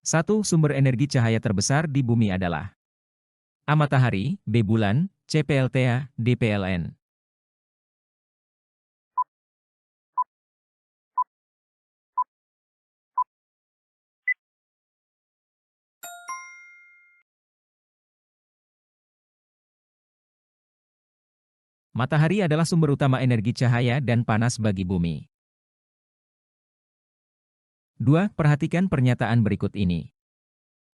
Satu sumber energi cahaya terbesar di bumi adalah A. Matahari, B. Bulan, C. PLTA, D. PLN. Matahari adalah sumber utama energi cahaya dan panas bagi bumi. 2. Perhatikan pernyataan berikut ini.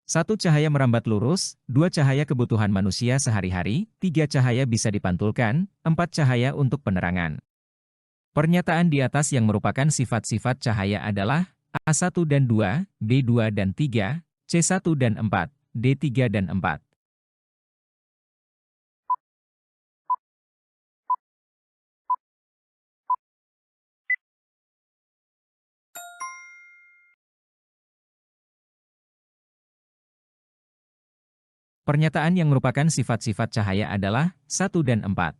1. Cahaya merambat lurus, 2. Cahaya kebutuhan manusia sehari-hari, 3. Cahaya bisa dipantulkan, 4. Cahaya untuk penerangan. Pernyataan di atas yang merupakan sifat-sifat cahaya adalah A1 dan 2, B2 dan 3, C1 dan 4, D3 dan 4. Pernyataan yang merupakan sifat-sifat cahaya adalah 1 dan 4.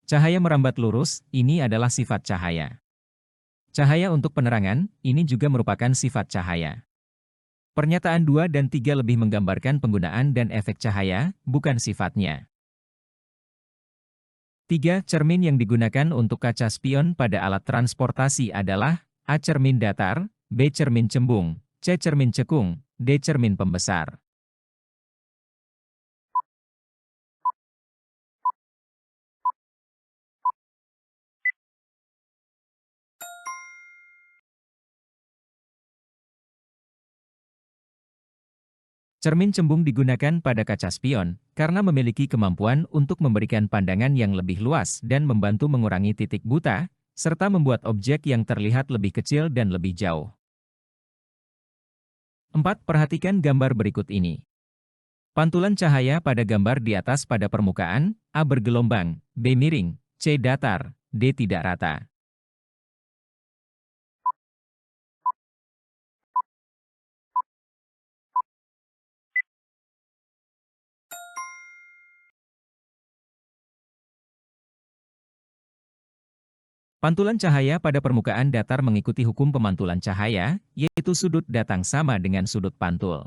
Cahaya merambat lurus, ini adalah sifat cahaya. Cahaya untuk penerangan, ini juga merupakan sifat cahaya. Pernyataan 2 dan 3 lebih menggambarkan penggunaan dan efek cahaya, bukan sifatnya. 3. Cermin yang digunakan untuk kaca spion pada alat transportasi adalah A. Cermin datar, B. Cermin cembung, C. Cermin cekung, D. Cermin pembesar. Cermin cembung digunakan pada kaca spion, karena memiliki kemampuan untuk memberikan pandangan yang lebih luas dan membantu mengurangi titik buta, serta membuat objek yang terlihat lebih kecil dan lebih jauh. 4. Perhatikan gambar berikut ini. Pantulan cahaya pada gambar di atas pada permukaan, A bergelombang, B miring, C datar, D tidak rata. Pantulan cahaya pada permukaan datar mengikuti hukum pemantulan cahaya, yaitu sudut datang sama dengan sudut pantul.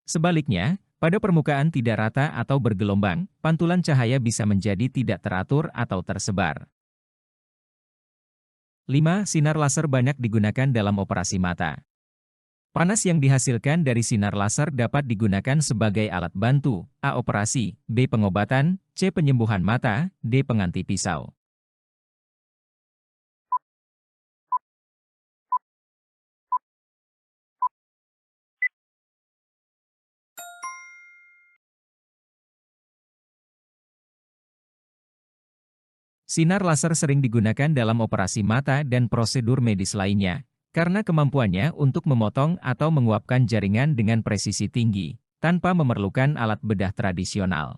Sebaliknya, pada permukaan tidak rata atau bergelombang, pantulan cahaya bisa menjadi tidak teratur atau tersebar. 5. Sinar laser banyak digunakan dalam operasi mata. Panas yang dihasilkan dari sinar laser dapat digunakan sebagai alat bantu, A. Operasi, B. Pengobatan, C. Penyembuhan mata, D. Pengganti pisau. Sinar laser sering digunakan dalam operasi mata dan prosedur medis lainnya, karena kemampuannya untuk memotong atau menguapkan jaringan dengan presisi tinggi, tanpa memerlukan alat bedah tradisional.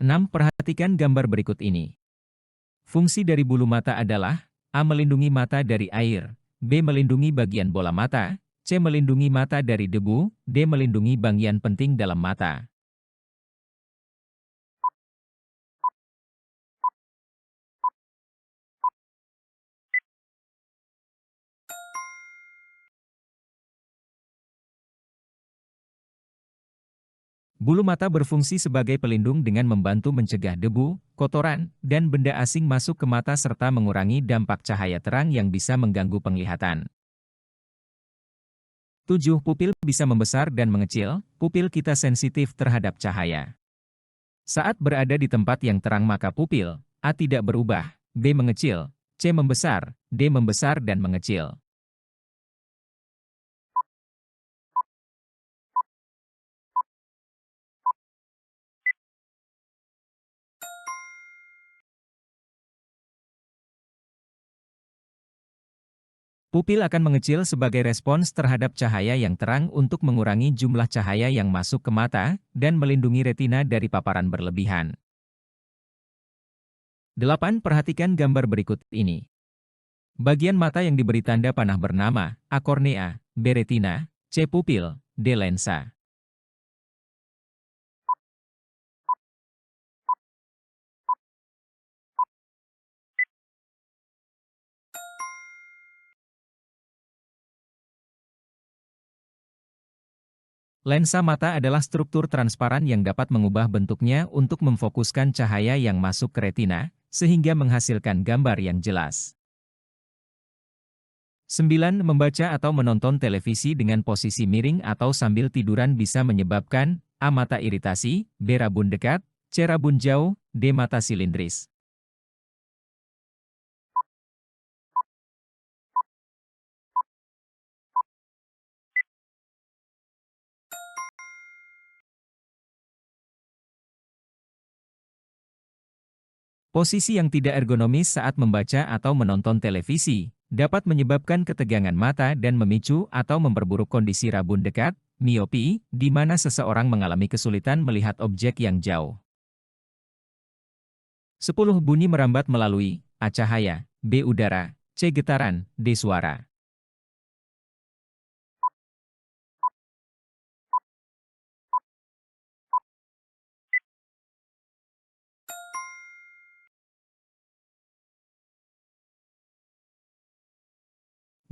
6. Perhatikan gambar berikut ini. Fungsi dari bulu mata adalah A. Melindungi mata dari air, B. Melindungi bagian bola mata, C. Melindungi mata dari debu, D. Melindungi bagian penting dalam mata. Bulu mata berfungsi sebagai pelindung dengan membantu mencegah debu, kotoran, dan benda asing masuk ke mata serta mengurangi dampak cahaya terang yang bisa mengganggu penglihatan. 7. Pupil bisa membesar dan mengecil, pupil kita sensitif terhadap cahaya. Saat berada di tempat yang terang maka pupil, A tidak berubah, B mengecil, C membesar, D membesar dan mengecil. Pupil akan mengecil sebagai respons terhadap cahaya yang terang untuk mengurangi jumlah cahaya yang masuk ke mata dan melindungi retina dari paparan berlebihan. 8. Perhatikan gambar berikut ini. Bagian mata yang diberi tanda panah bernama A. Kornea, B. Retina, C. Pupil, D. Lensa. Lensa mata adalah struktur transparan yang dapat mengubah bentuknya untuk memfokuskan cahaya yang masuk ke retina, sehingga menghasilkan gambar yang jelas. 9. Membaca atau menonton televisi dengan posisi miring atau sambil tiduran bisa menyebabkan A. Mata iritasi, B. Rabun dekat, C. Rabun jauh, D. Mata silindris. Posisi yang tidak ergonomis saat membaca atau menonton televisi dapat menyebabkan ketegangan mata dan memicu atau memperburuk kondisi rabun dekat, miopi, di mana seseorang mengalami kesulitan melihat objek yang jauh. 10. Bunyi merambat melalui A. Cahaya, B. Udara, C. Getaran, D. Suara.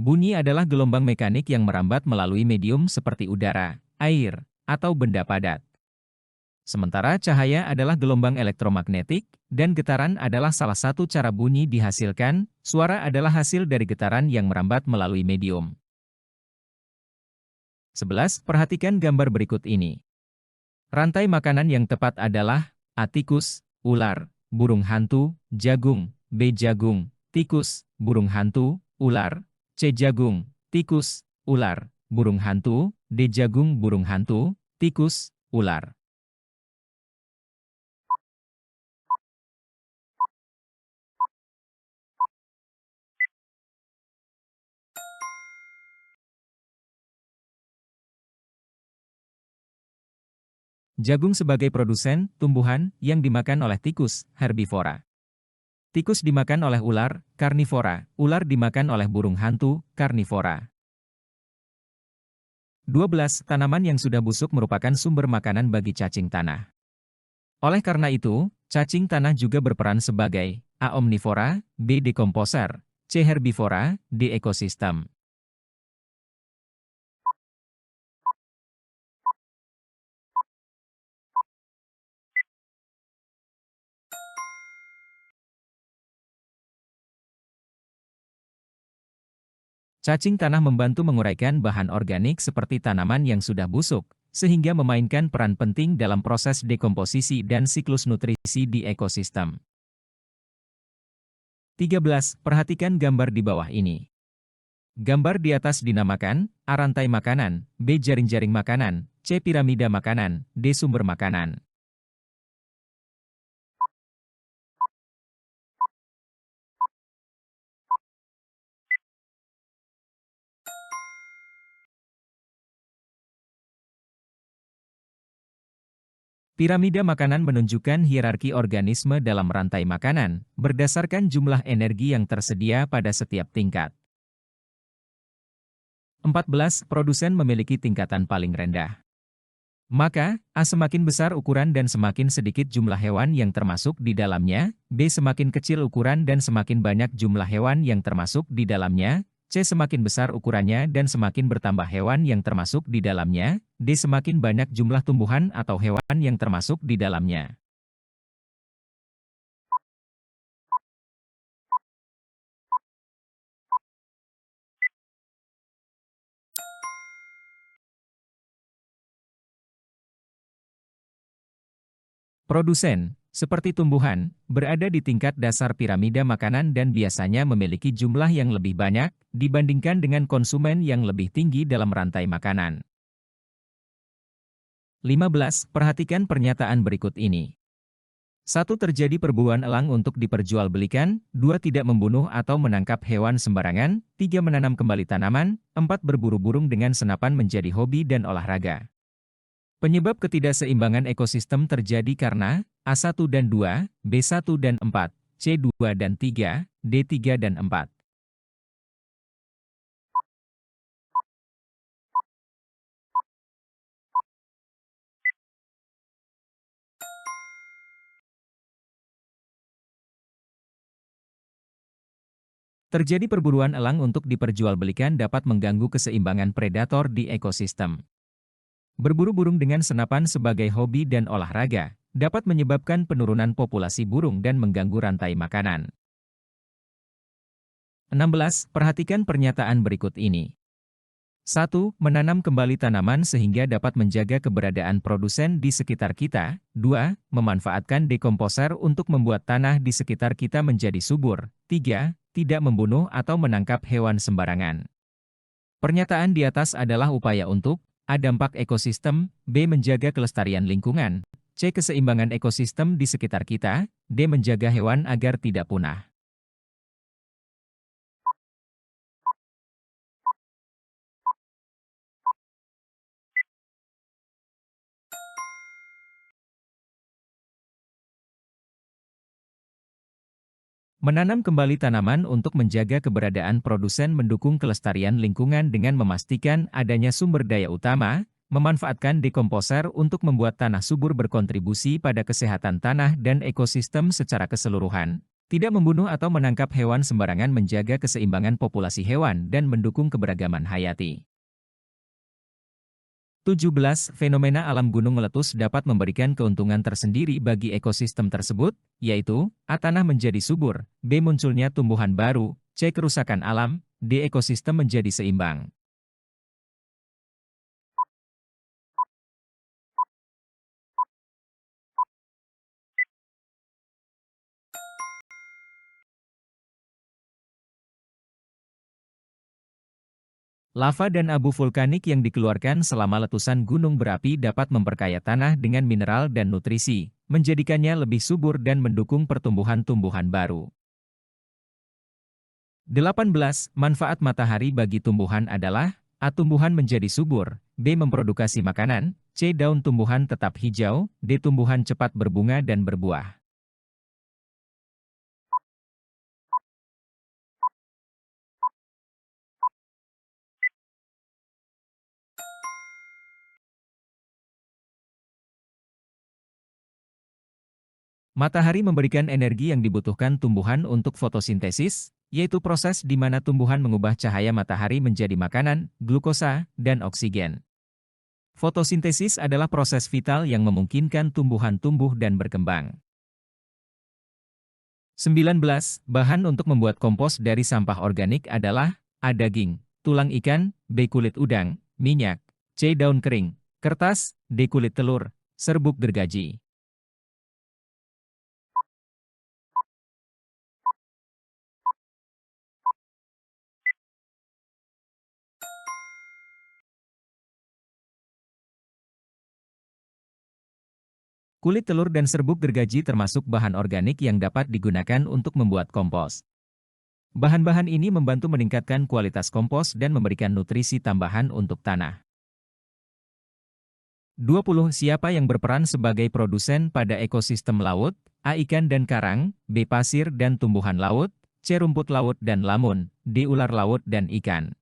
Bunyi adalah gelombang mekanik yang merambat melalui medium seperti udara, air, atau benda padat. Sementara cahaya adalah gelombang elektromagnetik, dan getaran adalah salah satu cara bunyi dihasilkan. Suara adalah hasil dari getaran yang merambat melalui medium. 11. Perhatikan gambar berikut ini. Rantai makanan yang tepat adalah A. Tikus, ular, burung hantu, jagung, B. Jagung, tikus, burung hantu, ular, C. Jagung, tikus, ular, burung hantu, D. Jagung, burung hantu, tikus, ular. Jagung sebagai produsen tumbuhan yang dimakan oleh tikus, herbivora. Tikus dimakan oleh ular, karnivora. Ular dimakan oleh burung hantu, karnivora. 12. Tanaman yang sudah busuk merupakan sumber makanan bagi cacing tanah. Oleh karena itu, cacing tanah juga berperan sebagai A. Omnivora, B. Dekomposer, C. Herbivora, D. Ekosistem. Cacing tanah membantu menguraikan bahan organik seperti tanaman yang sudah busuk, sehingga memainkan peran penting dalam proses dekomposisi dan siklus nutrisi di ekosistem. 13. Perhatikan gambar di bawah ini. Gambar di atas dinamakan A. Rantai makanan, B. Jaring-jaring makanan, C. Piramida makanan, D. Sumber makanan. Piramida makanan menunjukkan hierarki organisme dalam rantai makanan, berdasarkan jumlah energi yang tersedia pada setiap tingkat. 14. Produsen memiliki tingkatan paling rendah. Maka, A semakin besar ukuran dan semakin sedikit jumlah hewan yang termasuk di dalamnya, B semakin kecil ukuran dan semakin banyak jumlah hewan yang termasuk di dalamnya, C semakin besar ukurannya dan semakin bertambah hewan yang termasuk di dalamnya, D semakin banyak jumlah tumbuhan atau hewan yang termasuk di dalamnya. Produsen, seperti tumbuhan, berada di tingkat dasar piramida makanan dan biasanya memiliki jumlah yang lebih banyak dibandingkan dengan konsumen yang lebih tinggi dalam rantai makanan. 15. Perhatikan pernyataan berikut ini. 1. Terjadi perburuan elang untuk diperjualbelikan, 2. Tidak membunuh atau menangkap hewan sembarangan, 3. Menanam kembali tanaman, 4. Berburu burung dengan senapan menjadi hobi dan olahraga. Penyebab ketidakseimbangan ekosistem terjadi karena A1 dan 2, B1 dan 4, C2 dan 3, D3 dan 4. Terjadi perburuan elang untuk diperjualbelikan dapat mengganggu keseimbangan predator di ekosistem. Berburu burung dengan senapan sebagai hobi dan olahraga dapat menyebabkan penurunan populasi burung dan mengganggu rantai makanan. 16. Perhatikan pernyataan berikut ini. 1. Menanam kembali tanaman sehingga dapat menjaga keberadaan produsen di sekitar kita. 2. Memanfaatkan dekomposer untuk membuat tanah di sekitar kita menjadi subur. 3. Tidak membunuh atau menangkap hewan sembarangan. Pernyataan di atas adalah upaya untuk A. Dampak ekosistem, B. Menjaga kelestarian lingkungan, C. Keseimbangan ekosistem di sekitar kita, D. Menjaga hewan agar tidak punah. Menanam kembali tanaman untuk menjaga keberadaan produsen mendukung kelestarian lingkungan dengan memastikan adanya sumber daya utama, memanfaatkan dekomposer untuk membuat tanah subur berkontribusi pada kesehatan tanah dan ekosistem secara keseluruhan. Tidak membunuh atau menangkap hewan sembarangan menjaga keseimbangan populasi hewan dan mendukung keberagaman hayati. 17. Fenomena alam gunung meletus dapat memberikan keuntungan tersendiri bagi ekosistem tersebut, yaitu A. Tanah menjadi subur, B. Munculnya tumbuhan baru, C. Kerusakan alam, D. Ekosistem menjadi seimbang. Lava dan abu vulkanik yang dikeluarkan selama letusan gunung berapi dapat memperkaya tanah dengan mineral dan nutrisi, menjadikannya lebih subur dan mendukung pertumbuhan tumbuhan baru. 18. Manfaat matahari bagi tumbuhan adalah A. Tumbuhan menjadi subur, B. Memproduksi makanan, C. Daun tumbuhan tetap hijau, D. Tumbuhan cepat berbunga dan berbuah. Matahari memberikan energi yang dibutuhkan tumbuhan untuk fotosintesis, yaitu proses di mana tumbuhan mengubah cahaya matahari menjadi makanan, glukosa, dan oksigen. Fotosintesis adalah proses vital yang memungkinkan tumbuhan tumbuh dan berkembang. 19. Bahan untuk membuat kompos dari sampah organik adalah A. Daging, tulang ikan, B. Kulit udang, minyak, C. Daun kering, kertas, D. Kulit telur, serbuk gergaji. Kulit telur dan serbuk gergaji termasuk bahan organik yang dapat digunakan untuk membuat kompos. Bahan-bahan ini membantu meningkatkan kualitas kompos dan memberikan nutrisi tambahan untuk tanah. 20. Siapa yang berperan sebagai produsen pada ekosistem laut? A. Ikan dan karang, B. Pasir dan tumbuhan laut, C. Rumput laut dan lamun, D. Ular laut dan ikan.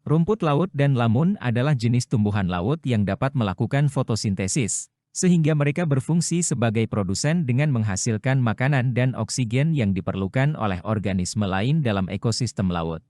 Rumput laut dan lamun adalah jenis tumbuhan laut yang dapat melakukan fotosintesis, sehingga mereka berfungsi sebagai produsen dengan menghasilkan makanan dan oksigen yang diperlukan oleh organisme lain dalam ekosistem laut.